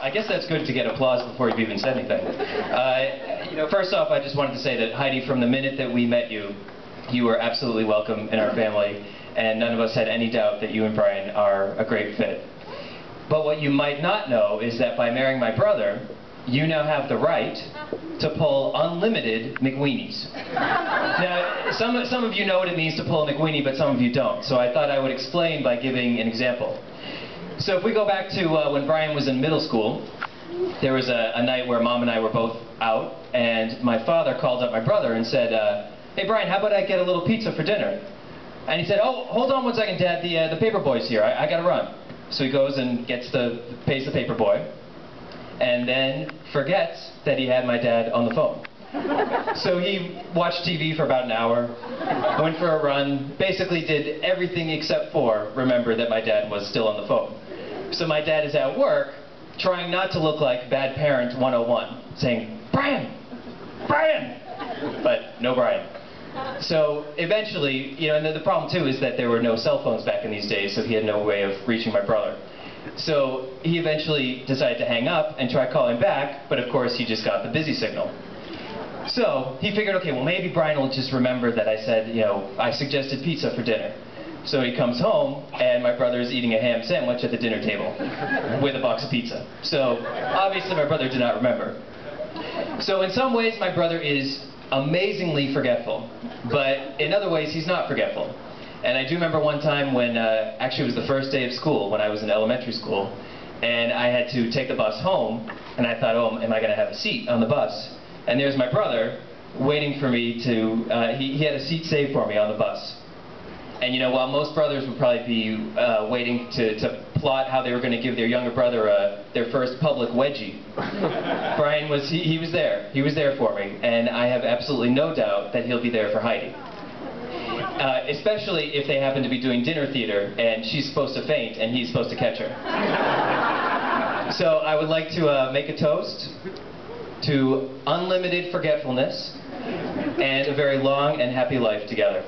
I guess that's good to get applause before you've even said anything. First off, I just wanted to say that, Heidi, from the minute that we met you, you were absolutely welcome in our family, and none of us had any doubt that you and Brian are a great fit. But what you might not know is that by marrying my brother, you now have the right to pull unlimited McNeanys. Now, some of you know what it means to pull a McNeany, but some of you don't. So I thought I would explain by giving an example. So if we go back to when Brian was in middle school, there was a night where Mom and I were both out, and my father called up my brother and said, "Hey Brian, how about I get a little pizza for dinner?" And he said, "Oh, hold on one second, Dad, the paper boy's here, I gotta run." So he goes and pays the paper boy, and then forgets that he had my dad on the phone. So he watched TV for about an hour, went for a run, basically did everything except for remember that my dad was still on the phone. So my dad is at work, trying not to look like Bad Parent 101, saying, "Brian! Brian!" But no Brian. So eventually, and the problem too is that there were no cell phones back in these days, so he had no way of reaching my brother. So he eventually decided to hang up and try calling back, but of course he just got the busy signal. So he figured, okay, well maybe Brian will just remember that I said, I suggested pizza for dinner. So he comes home, and my brother is eating a ham sandwich at the dinner table with a box of pizza. So obviously my brother did not remember. So in some ways my brother is amazingly forgetful, but in other ways he's not forgetful. And I do remember one time when, actually it was the first day of school when I was in elementary school, and I had to take the bus home, and I thought, oh, am I going to have a seat on the bus? And there's my brother waiting for me to, he had a seat saved for me on the bus. And while most brothers would probably be waiting to plot how they were going to give their younger brother their first public wedgie, Brian was, he was there. He was there for me, and I have absolutely no doubt that he'll be there for Heidi. Especially if they happen to be doing dinner theater, and she's supposed to faint, and he's supposed to catch her. So I would like to make a toast to unlimited forgetfulness and a very long and happy life together.